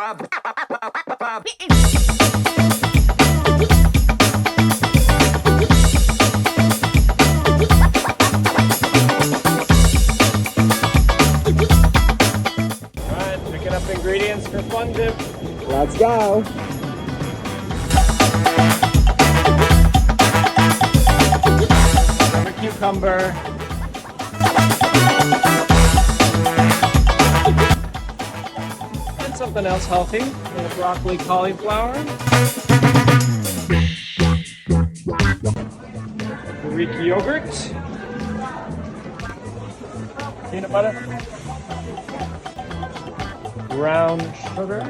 Picking up ingredients for fun dip. Let's go. Some cucumber. And something else healthy. Broccoli, cauliflower. Greek yogurt. Peanut butter. Brown sugar.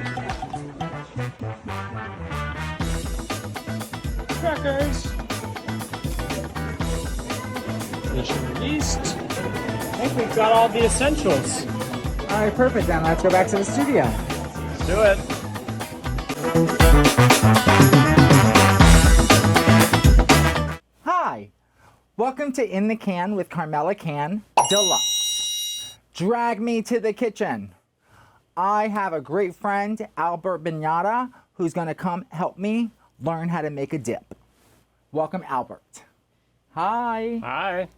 Crackers. Additional yeast. I think we've got all the essentials. All right, perfect. Then let's go back to the studio. Let's do it. Hi, welcome to In the Can with Carmella Cann, Deluxe. Drag me to the kitchen. I have a great friend, Albert Beniada, who's going to come help me learn how to make a dip. Welcome, Albert. Hi. Hi.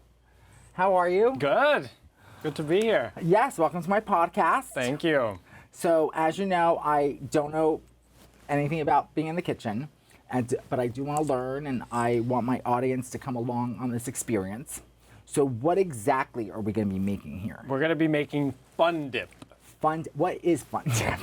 How are you? Good. Good to be here. Yes, welcome to my podcast. Thank you. So, as you know, I don't know anything about being in the kitchen, but I do want to learn, and I want my audience to come along on this experience. So what exactly are we going to be making here? We're going to be making fun dip. What is fun dip?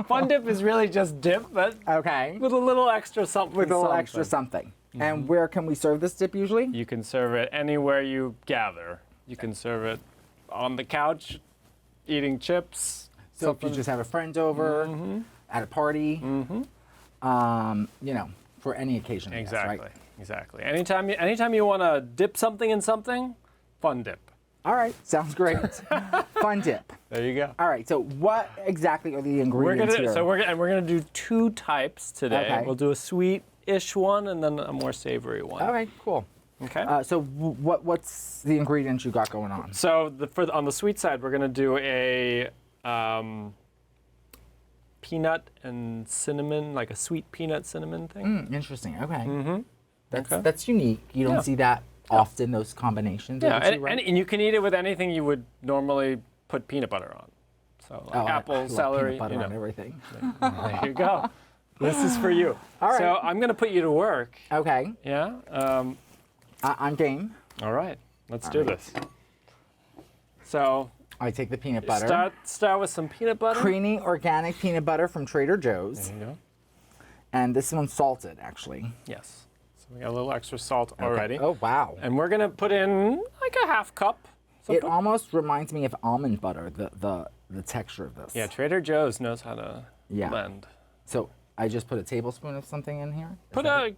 Fun dip is really just dip, but Okay. with a little extra something. With a little extra something. And where can we serve this dip usually? You can serve it anywhere you gather. You can serve it on the couch, eating chips. So if you just have a friend over, at a party, you know, for any occasion. I guess, Exactly. right? Exactly. Anytime you want to dip something in something, fun dip. All right, sounds great. Fun dip. There you go. All right, so what exactly are the ingredients here? We're gonna do two types today. Okay. We'll do a sweet-ish one and then a more savory one. Okay, cool. Okay. So what's the ingredients you got going on? So on the sweet side, we're gonna do a peanut and cinnamon, like a sweet peanut cinnamon thing. Interesting. Okay. Okay. That's unique. You don't Yeah. see that often. Those combinations. Yeah, of the two, right? and you can eat it with anything you would normally put peanut butter on. So like apple, I love celery, peanut butter you know. on everything. There you go. This is for you. All right. So I'm gonna put you to work. Okay. Yeah. I'm game. All right. Let's do this. So I take the peanut butter. start with some peanut butter. Creamy organic peanut butter from Trader Joe's. There you go. And this one's salted, actually. Yes. So we got a little extra salt already. Oh, wow. And we're gonna put in like a half cup. It almost reminds me of almond butter, the texture of this. Yeah, Trader Joe's knows how to blend. So I just put a tablespoon of something in here?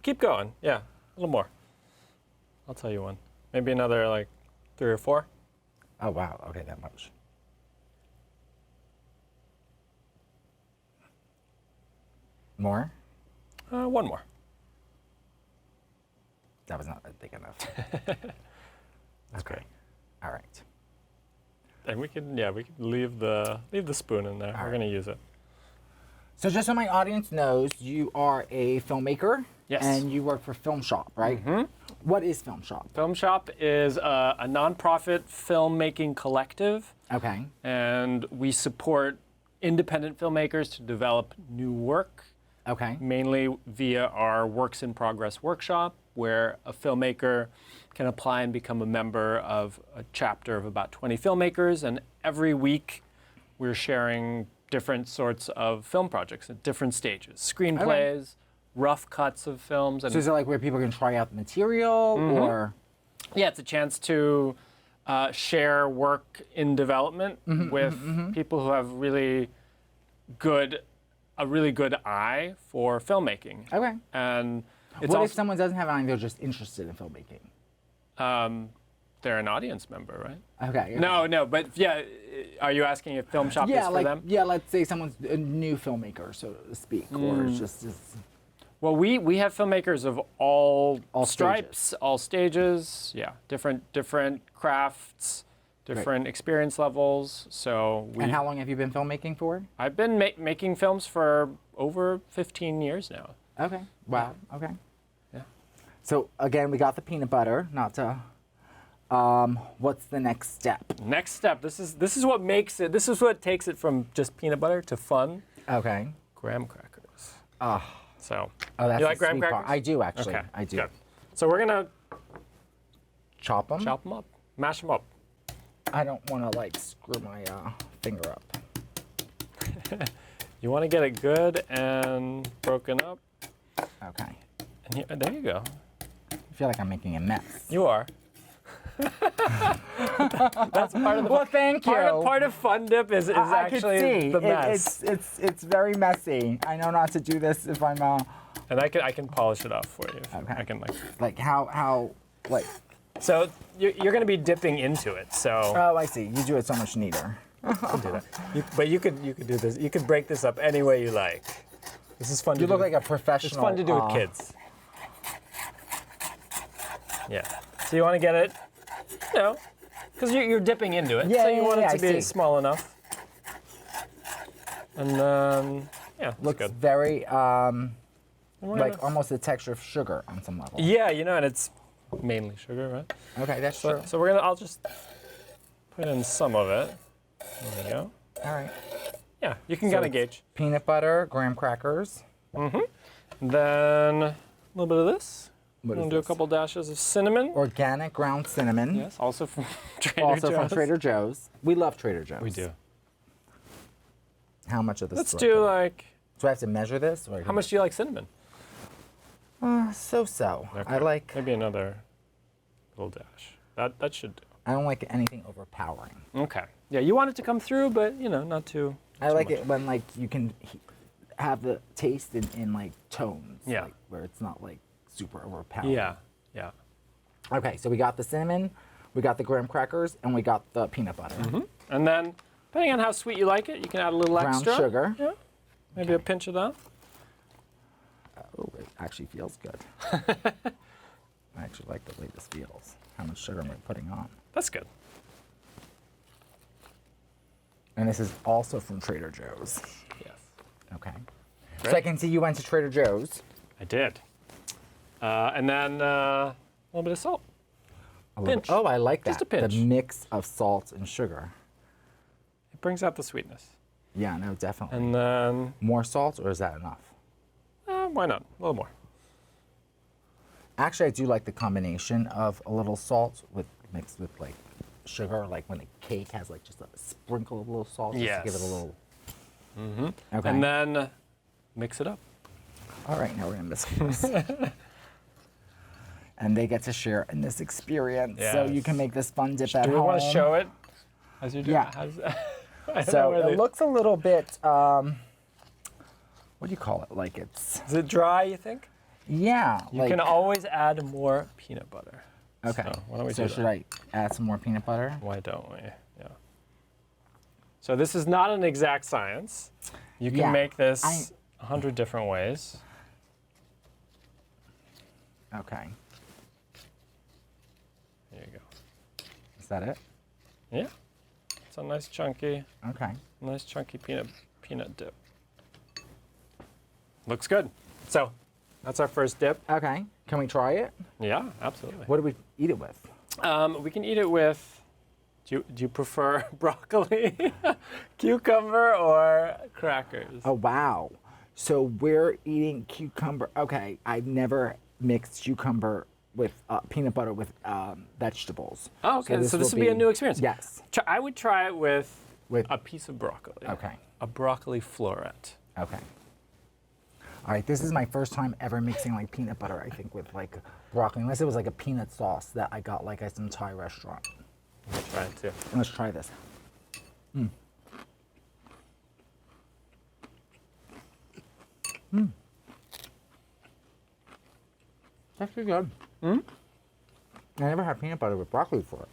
Keep going. Yeah, a little more. I'll tell you when. Maybe another like 3 or 4. Oh, wow. Okay, that much. More? 1 more. That was not big enough. Okay. All right. And we can leave the spoon in there. We're gonna use it. So just so my audience knows, you are a filmmaker. Yes. And you work for Film Shop, right? Mm-hmm. What is Film Shop? Film Shop is a nonprofit filmmaking collective. Okay. And we support independent filmmakers to develop new work. Okay. Mainly via our Works in Progress workshop, where a filmmaker can apply and become a member of a chapter of about 20 filmmakers. And every week, we're sharing different sorts of film projects at different stages. Screenplays, rough cuts of films. And So is it like where people can try out the material or? yeah, it's a chance to share work in development with people who have a really good eye for filmmaking. Okay. And it's What also, if someone doesn't have an eye, they're just interested in filmmaking? they're an audience member, right? Okay. No, but yeah, are you asking if Film Shop is for them? Yeah, let's say someone's a new filmmaker, so to speak, or just Well, we have filmmakers of all stripes, stages. all stages, yeah, different crafts, different experience levels. So And how long have you been filmmaking for? I've been making films for over 15 years now. Okay. Wow. Okay. Yeah. So again, we got the peanut butter. Not to. What's the next step? Next step. This is what makes it. This is what takes it from just peanut butter to fun. Okay. Graham crackers. Oh, So. that's you the like graham sweet part. crackers? I do actually. Okay. I do. Good. So we're gonna Chop them. chop them up, mash them up. I don't want to like screw my finger up. You want to get it good and broken up. Okay. And there you go. I feel like I'm making a mess. You are. That's part of the. Well, thank you. Part of Fun Dip is I could actually see. the mess. It's very messy. I know not to do this if I'm And I can polish it off for you. Okay. I can like how like. So you're going to be dipping into it. So Oh, I see. You do it so much neater. you can do that. But you could do this. You could break this up any way you like. This is fun. You to look do. like a professional. It's fun to do with kids. Yeah. So you want to get it, because you're dipping into it. Yeah, So you yeah, want yeah, it I to be see. small enough. And then, that's Looks good. very And we're like gonna- almost the texture of sugar on some level. Yeah, and it's mainly sugar, right? Okay, that's true. So I'll just put in some of it. There we go. All right. Yeah, you can So kind of it's gauge. Peanut butter, graham crackers. Then a little bit of this. What I'm is gonna do a this? couple dashes of cinnamon. Organic ground cinnamon. Yes, also from Trader Also Joe's. from Trader Joe's. We love Trader Joe's. We do. How much of this? Let's do I do put in? like. Do I have to measure this? Or How much do you like cinnamon? So. Okay. I like. Maybe another little dash. That should do. I don't like anything overpowering. Okay. Yeah, you want it to come through, but not too. I like it when like you can have the taste in like tones. Yeah. Like, where it's not like super overpowering. Yeah. Yeah. Okay, so we got the cinnamon, we got the graham crackers, and we got the peanut butter. And then, depending on how sweet you like it, you can add a little Brown extra. sugar. Yeah. Maybe a pinch of that. Oh, it actually feels good. I actually like the way this feels. How much sugar am I putting on? That's good. And this is also from Trader Joe's. Yes. Okay. Great. So I can see you went to Trader Joe's. I did. And then a little bit of salt. Pinch. Oh, I like that. Just a pinch. The mix of salt and sugar. It brings out the sweetness. Yeah, no, definitely. And then, More salt, or is that enough? why not? A little more. Actually, I do like the combination of a little salt mixed with like sugar, like when a cake has like just a sprinkle of a little salt, just to give it a Yes. little. Okay. And then mix it up. All right, now we're gonna mix this. And they get to share in this experience, so you Yes. can make this fun dip at Do we home. want to show it as you do? Yeah. I don't know So whether- it looks a little bit. What do you call it? Like it's. Is it dry, you think? Yeah. You can always add more peanut butter. Okay. So why don't we So do should that? I add some more peanut butter? Why don't we? Yeah. So this is not an exact science. You can Yeah, make this 100 different ways. Okay. There you go. Is that it? Yeah. It's a nice chunky peanut dip. Looks good. So that's our first dip. Okay. Can we try it? Yeah, absolutely. What do we eat it with? We can eat it with. Do you prefer broccoli, cucumber, or crackers? Oh wow. So we're eating cucumber. Okay, I've never mixed cucumber with peanut butter with vegetables. Oh, okay. So this will would be a new experience. Yes. I would try it with With a piece of broccoli. Okay. A broccoli floret. Okay. All right, this is my first time ever mixing like peanut butter, I think, with like broccoli, unless it was like a peanut sauce that I got like at some Thai restaurant. I'll try it too. Let's try this. That's pretty good. I never had peanut butter with broccoli before.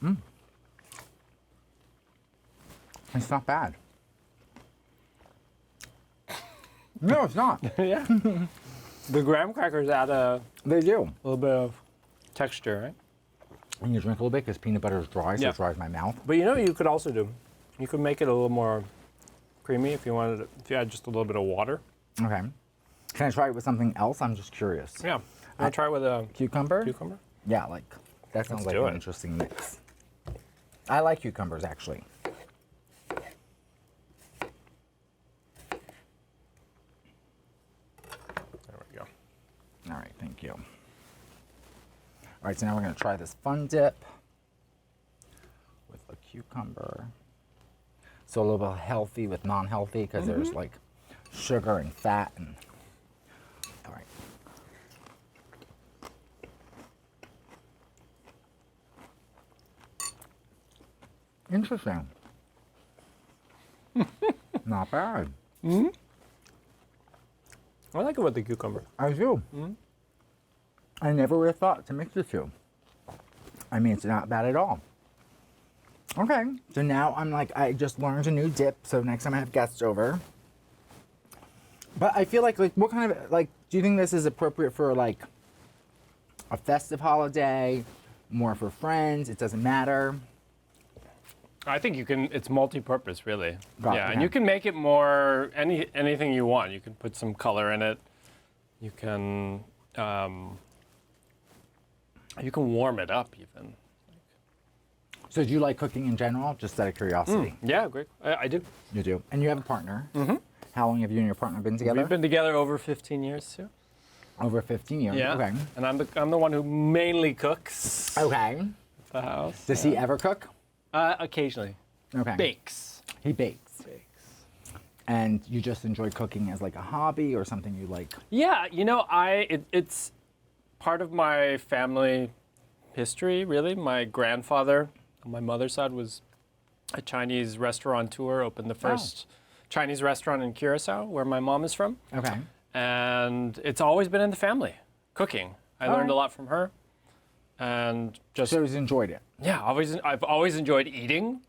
It's not bad. No, it's not. Yeah. The graham crackers add a They do. little bit of texture, right? And you drink a little bit because peanut butter is dry, so Yeah. it dries my mouth. But you know what you could also do? You could make it a little more creamy if you wanted it, if you had just a little bit of water. Okay. Can I try it with something else? I'm just curious. Yeah. Want to try it with a Cucumber? cucumber? Yeah, like that sounds like do an it. interesting mix. I like cucumbers actually. There we go. All right, thank you. All right, so now we're going to try this fun dip with a cucumber. So a little bit healthy with non-healthy because there's like sugar and fat and. All right. Interesting. Not bad. I like it with the cucumber. I do. I never would have thought to mix the two. I mean, it's not bad at all. Okay, so now I'm like, I just learned a new dip, so next time I have guests over. But I feel like what kind of, like, do you think this is appropriate for, like, a festive holiday, more for friends? It doesn't matter. I think you can. It's multi-purpose, really. Got it, yeah, and yeah. you can make it more anything you want. You can put some color in it. You can warm it up even. So do you like cooking in general, just out of curiosity? Yeah, great. I do. You do. And you have a partner. Mm-hmm. How long have you and your partner been together? We've been together over 15 years too. Over 15 years. Yeah. Okay. And I'm the one who mainly cooks Okay. at the house. Does he ever cook? Occasionally. Okay. Bakes. He bakes. And you just enjoy cooking as like a hobby or something you like? Yeah, you know, it's part of my family history, really. My grandfather on my mother's side was a Chinese restaurateur, opened the first Chinese restaurant in Curacao, where my mom is from. Okay. And it's always been in the family, cooking. I learned a lot from her. And just, So he's enjoyed it? yeah, I've always enjoyed eating,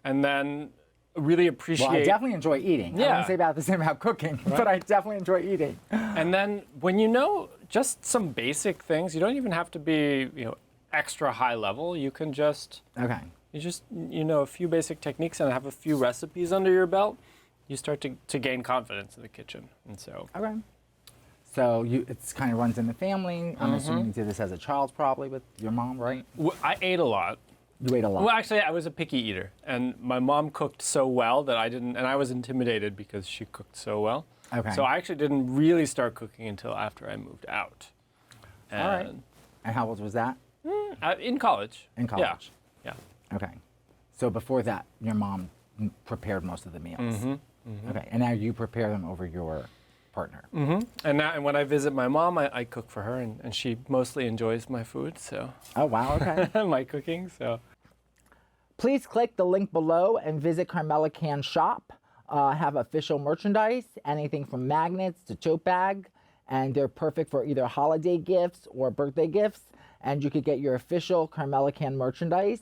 and then really appreciate. Well, I definitely enjoy eating. I Yeah. wouldn't say about the same about cooking, but I definitely enjoy eating. And then when you know just some basic things, you don't even have to be, extra high level. You can just, Okay. you know a few basic techniques and have a few recipes under your belt. You start to gain confidence in the kitchen, and so. Okay. So it's kind of runs in the family. I'm assuming you did this as a child probably with your mom, right? I ate a lot. You ate a lot. Well, actually, I was a picky eater, and my mom cooked so well that and I was intimidated because she cooked so well. Okay. So I actually didn't really start cooking until after I moved out. And All right. And how old was that? In college. In college. Yeah. Okay. So before that, your mom prepared most of the meals. Okay. And now you prepare them over your partner. And when I visit my mom, I cook for her, and she mostly enjoys my food, so Oh, wow. Okay. my cooking. So Please click the link below and visit Carmella Cann shop. Have official merchandise, anything from magnets to tote bag, and they're perfect for either holiday gifts or birthday gifts. And you could get your official Carmella Cann merchandise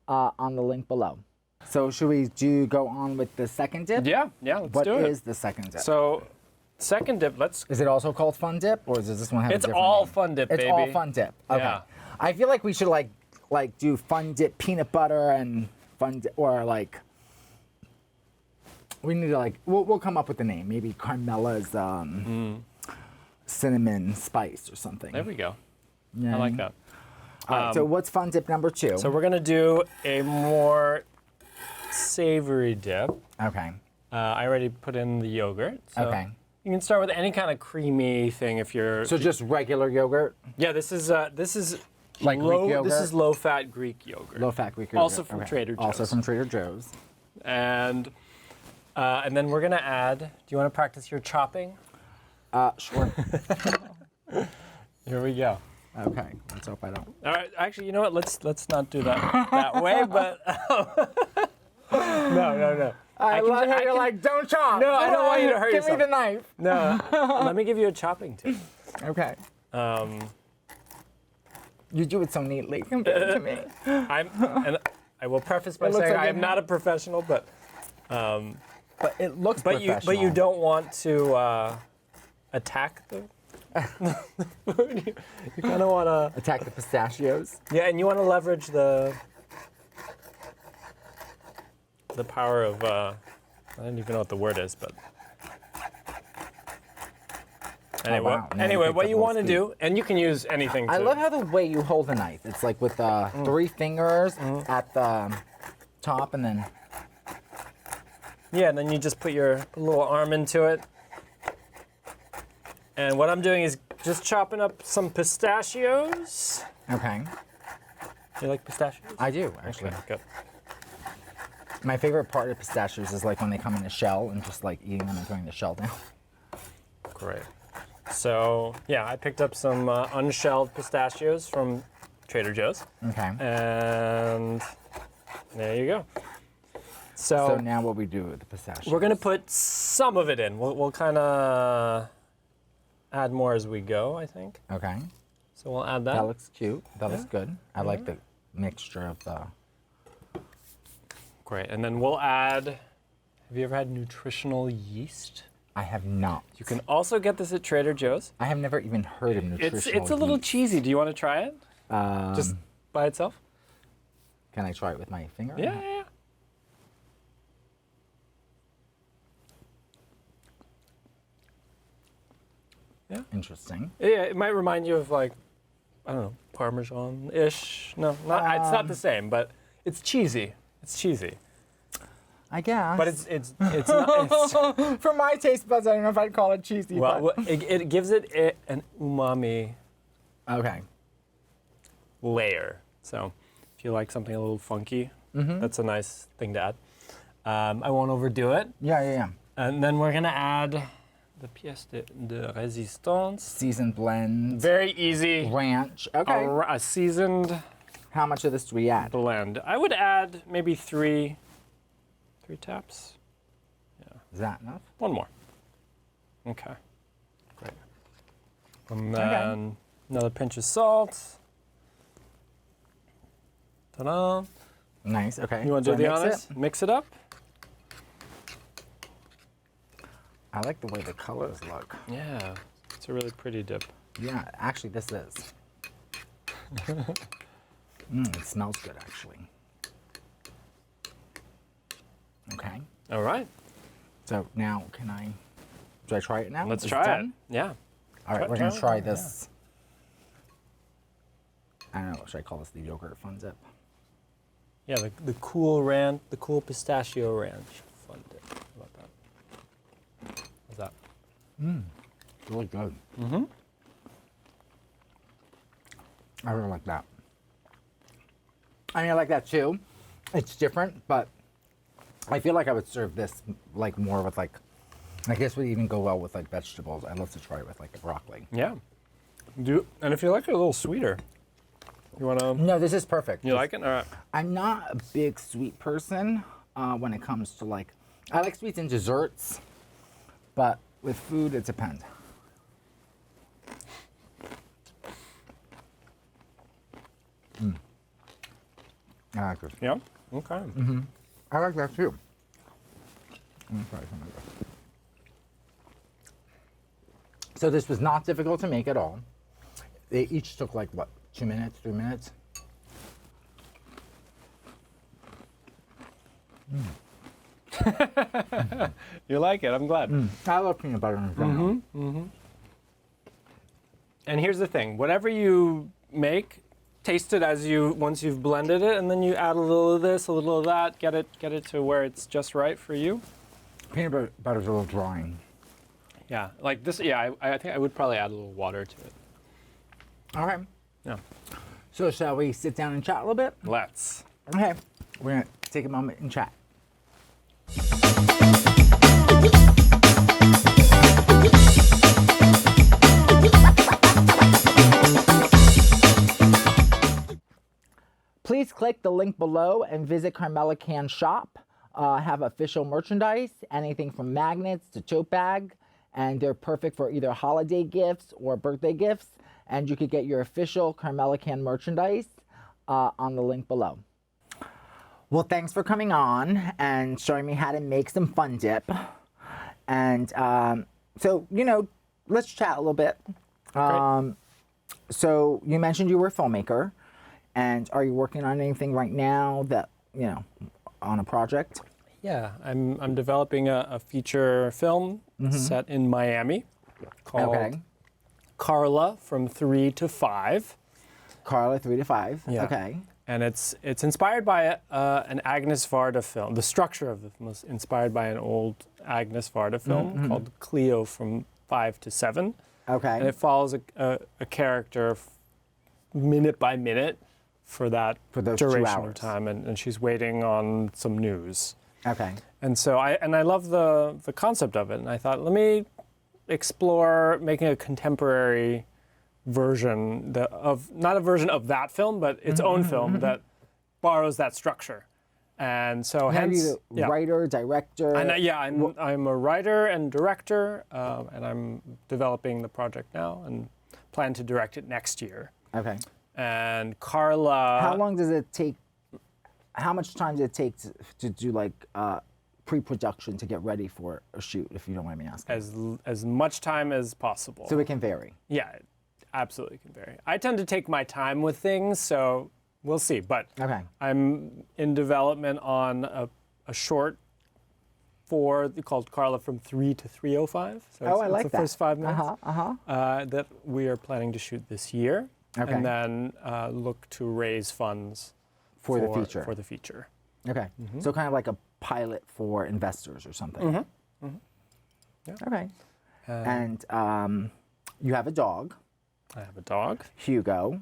on the link below. So should we go on with the second dip? yeah, let's What do it. is the second dip? So second dip, Is it also called Fun Dip, or does this one have a It's different all name? Fun Dip, It's baby. all Fun Dip. Okay. Yeah. I feel like we should like do Fun Dip peanut butter and Fun Dip, or like we need to we'll come up with the name. Maybe Carmella's cinnamon spice or something. There we go. Yeah. I like that. All right, so what's Fun Dip number 2? So we're gonna do a more savory dip. Okay. I already put in the yogurt. So Okay. You can start with any kind of creamy thing if you're. So just regular yogurt, yeah, this is like low. Greek yogurt. This is low-fat Greek yogurt. Low-fat Greek yogurt. Also from Trader Joe's. Also from Trader Joe's. And then we're gonna add. Do you want to practice your chopping? Sure. Here we go. Okay. Let's hope I don't. All right. Actually, you know what? Let's not do that that way. But no. I love how you're like, don't chop. No, I don't want you to hurt Give yourself. me the knife. No. Let me give you a chopping tip. Okay. You do it so neatly compared to me. And I will preface by It looks saying like I you am not a professional, but But it looks but professional. you don't want to attack You kind of want to Attack the pistachios. Yeah, and you want to leverage the power of I don't even know what the word is, but anyway, wow. Now you anyway, picked what up you a want to little do, and you can use anything. I love how the way you hold the knife. It's like with 3 fingers at the top, and then Yeah, and then you just put your little arm into it. And what I'm doing is just chopping up some pistachios. okay. You like pistachios? I do actually. Okay, good. My favorite part of pistachios is like when they come in a shell and just like eating them and throwing the shell down. Great. So yeah, I picked up some unshelled pistachios from Trader Joe's, Okay. and there you go. So now what we do with the pistachios? We're gonna put some of it in. We'll kind of add more as we go, I think. Okay. So we'll add that. That looks cute. That looks good. I like the mixture of the. Great. And then we'll add. Have you ever had nutritional yeast? I have not. You can also get this at Trader Joe's. I have never even heard of nutritional It's a little yeast. cheesy. Do you want to try it? Just by itself? Can I try it with my finger? Yeah, yeah, yeah. Yeah. Interesting. Yeah, it might remind you of like, I don't know, Parmesan-ish. No, it's not the same, but it's cheesy. It's cheesy. I guess. But it's not. For my taste buds, I don't know if I'd call it cheesy. Well, but... it gives it an umami Okay. layer. So if you like something a little funky, that's a nice thing to add. I won't overdo it. Yeah, yeah, yeah. And then we're gonna add the pièce de résistance. Seasoned blend. Very easy. Ranch. Okay. A seasoned How much of this do we add? blend. I would add maybe three taps. Is that enough? One more. Okay. Great. And then another pinch of salt. Ta-da. Nice. Okay. You want to So do the I mix honors? it? Mix it up? I like the way the colors look. Yeah. It's a really pretty dip. Yeah, actually, this is. It smells good, actually. Okay. All right. So now, do I try it now? Let's Is try it. done? Yeah. All right, Try- we're going try to it, try yeah. this. I don't know, should I call this the yogurt fun dip? Yeah, the cool pistachio ranch. Fun dip. How about that? How's that? It's really good. Mm-hmm. I really like that. I mean, I like that too. It's different, but I feel like I would serve this like more with like, I guess would even go well with like vegetables. I'd love to try it with like broccoli. Yeah. And if you like it a little sweeter, you want to. No, this is perfect. You like it? All right. I'm not a big sweet person when it comes to like, I like sweets in desserts, but with food, it depends. I like this. Yeah. Okay. I like that too. Let me try something like this. So this was not difficult to make at all. They each took like what, 2 minutes, 3 minutes? You like it? I'm glad. I love peanut butter in general. And here's the thing: whatever you make, taste it once you've blended it, and then you add a little of this, a little of that, get it to where it's just right for you. Peanut butter's a little drying. Yeah, like this. Yeah, I think I would probably add a little water to it. All right. Yeah. So shall we sit down and chat a little bit? Let's. Okay. We're going to take a moment and chat. Please click the link below and visit Carmella Cann shop. Have official merchandise, anything from magnets to tote bag, and they're perfect for either holiday gifts or birthday gifts. And you could get your official Carmella Cann merchandise on the link below. Well, thanks for coming on and showing me how to make some fun dip. And so, let's chat a little bit. Great. So you mentioned you were a filmmaker, and are you working on anything right now that, on a project? Yeah, I'm developing a feature film set in Miami called Carla from 3 to 5. Carla, 3 to 5. Yeah. Okay. And it's inspired by an Agnes Varda film. The structure of the film was inspired by an old Agnes Varda film called Cleo from 5 to 7. Okay. And it follows a character minute by minute for that those 2 duration hours. of time, and she's waiting on some news. Okay. And so I love the concept of it, and I thought, let me explore making a contemporary version not a version of that film, but its own film that borrows that structure. And so Are hence, you the writer, director? I'm a writer and director, and I'm developing the project now and plan to direct it next year. Okay. And Carla. How long does it take? How much time does it take to do like pre-production to get ready for a shoot? If you don't mind me asking. As much time as possible. So it can vary. Yeah, it absolutely can vary. I tend to take my time with things, so we'll see. But I'm in development on a short called Carla from 3 to 3:05. So I like the that. first 5 minutes that we are planning to shoot this year, and then look to raise funds for the feature. For the feature. Okay. So kind of like a pilot for investors or something. Yeah. Okay. And you have a dog. I have a dog, Hugo.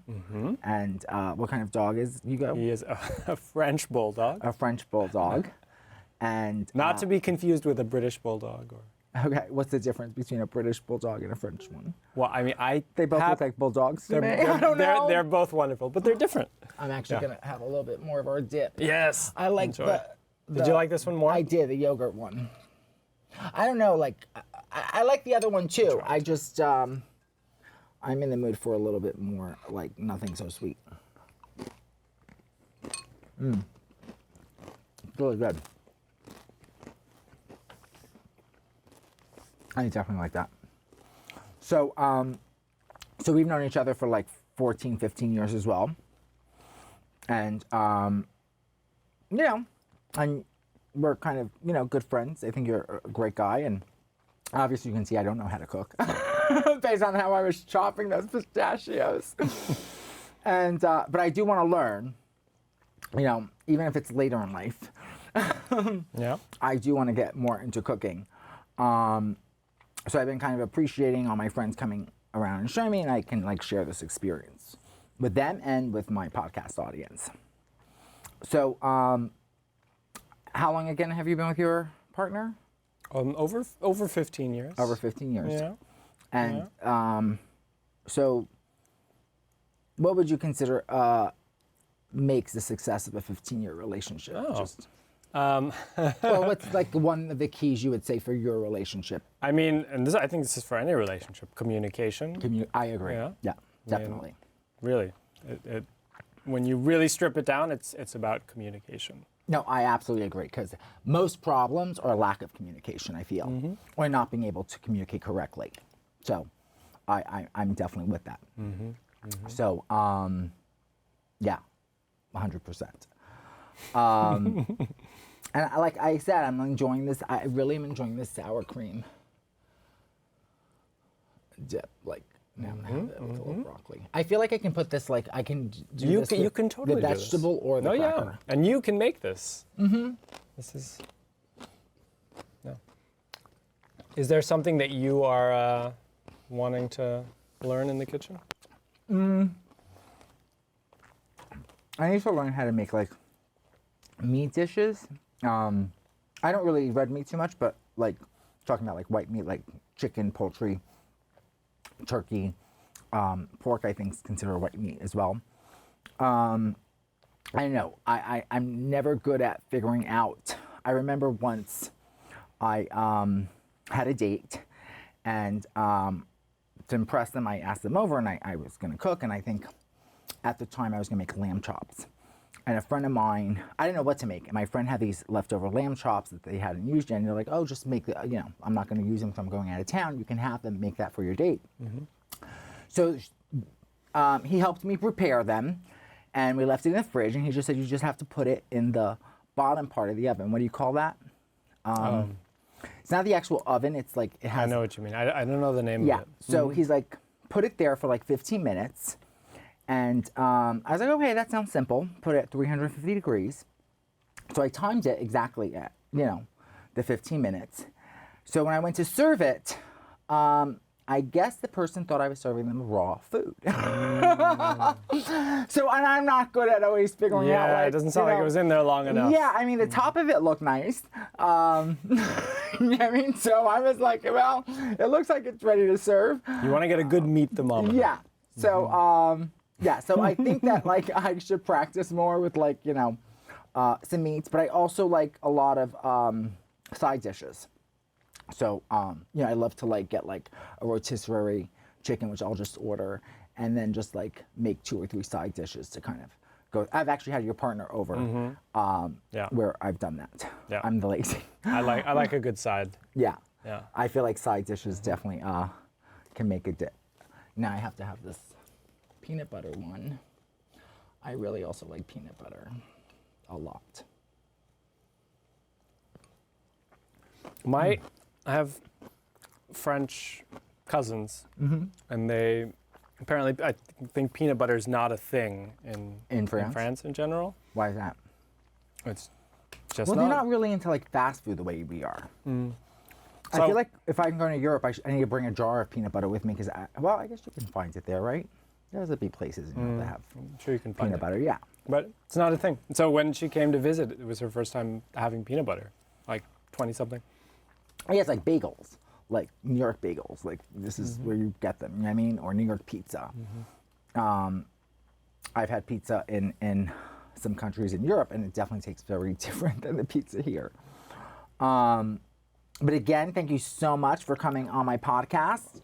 And what kind of dog is Hugo? He is a French bulldog. A French bulldog. And not to be confused with a British bulldog. Okay, what's the difference between a British bulldog and a French one? Well, I mean, they both look like bulldogs to me. I don't know. They're both wonderful, but they're different. I'm actually gonna have a little bit more of our dip. Yes. I like Enjoy. Did you like this one more? I did, the yogurt one. I don't know, like I like the other one too. I just I'm in the mood for a little bit more, like nothing so sweet. It's really good. I definitely like that. So, so we've known each other for like 14, 15 years as well. And, and we're kind of, good friends. I think you're a great guy. And obviously you can see I don't know how to cook based on how I was chopping those pistachios. And, but I do want to learn, even if it's later in life. Yeah. I do want to get more into cooking. So I've been kind of appreciating all my friends coming around and showing me, and I can like share this experience with them and with my podcast audience. So, how long again have you been with your partner? Over 15 years. Over 15 years. Yeah. And so, what would you consider makes the success of a 15-year relationship? Well, what's like one of the keys you would say for your relationship? I mean, and I think this is for any relationship, communication. I agree. Yeah, Definitely. Really, when you really strip it down, it's about communication. No, I absolutely agree, because most problems are a lack of communication, I feel, or not being able to communicate correctly. So I'm definitely with that. So, yeah, 100%. And like I said, I'm enjoying this. I really am enjoying this sour cream dip. Like, now I'm gonna have it with a little broccoli. I feel like I can put this, like, I can do You this can, with you can totally the do vegetable this. or the cracker. Yeah, and you can make this. This is. No. Is there something that you are wanting to learn in the kitchen? I need to learn how to make like meat dishes. I don't really eat red meat too much, but like talking about like white meat, like chicken, poultry, turkey, pork, I think is considered white meat as well. I know I'm never good at figuring out. I remember once I had a date, and to impress them, I asked them over, and I was going to cook, and I think at the time I was going to make lamb chops. And a friend of mine, I didn't know what to make, and my friend had these leftover lamb chops that they hadn't used yet, and they're like, oh, just make the, I'm not going to use them because I'm going out of town. You can have them, make that for your date. So he helped me prepare them, and we left it in the fridge, and he just said you just have to put it in the bottom part of the oven. What do you call that? It's not the actual oven. It's like it has. I know what you mean. I don't know the name Yeah. of it. So he's like, put it there for like 15 minutes. And I was like, okay, that sounds simple. Put it at 350 degrees. So I timed it exactly at, the 15 minutes. So when I went to serve it, I guess the person thought I was serving them raw food. So, and I'm not good at always figuring out. Yeah, Like, it doesn't sound like it was in there long enough. Yeah, I mean, the top of it looked nice. You know what I mean? So I was like, well, it looks like it's ready to serve. You want to get a good meat thermometer. Yeah. So, so I think that like I should practice more with like, some meats, but I also like a lot of side dishes. So, I love to like get like a rotisserie chicken, which I'll just order, and then just like make 2 or 3 side dishes to kind of go. I've actually had your partner over, where I've done that. Yeah. I'm the lazy. I like a good side. Yeah. Yeah. I feel like side dishes definitely can make a dip. Now I have to have this peanut butter one. I really also like peanut butter a lot. I have French cousins, and they apparently, I think peanut butter is not a thing in France in general. Why is that? It's just Well, they're not really into like fast food the way we are. I So- feel like if I'm going to Europe, I need to bring a jar of peanut butter with me because, I guess you can find it there, right? There's a big places that have I'm sure you can find peanut it. butter. Yeah. But it's not a thing. So when she came to visit, it was her first time having peanut butter, like 20-something. Yeah, it's like bagels, like New York bagels. Like this is where you get them. You know what I mean? Or New York pizza. I've had pizza in some countries in Europe, and it definitely tastes very different than the pizza here. But again, thank you so much for coming on my podcast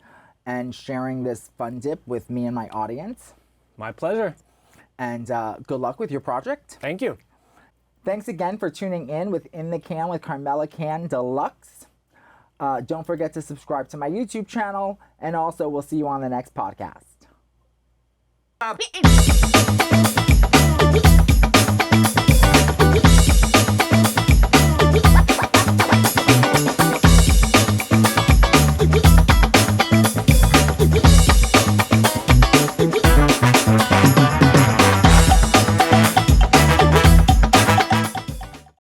and sharing this fun dip with me and my audience. My pleasure. And good luck with your project. Thank you. Thanks again for tuning in with In the Can with Carmella Cann Deluxe. Don't forget to subscribe to my YouTube channel, and also we'll see you on the next podcast.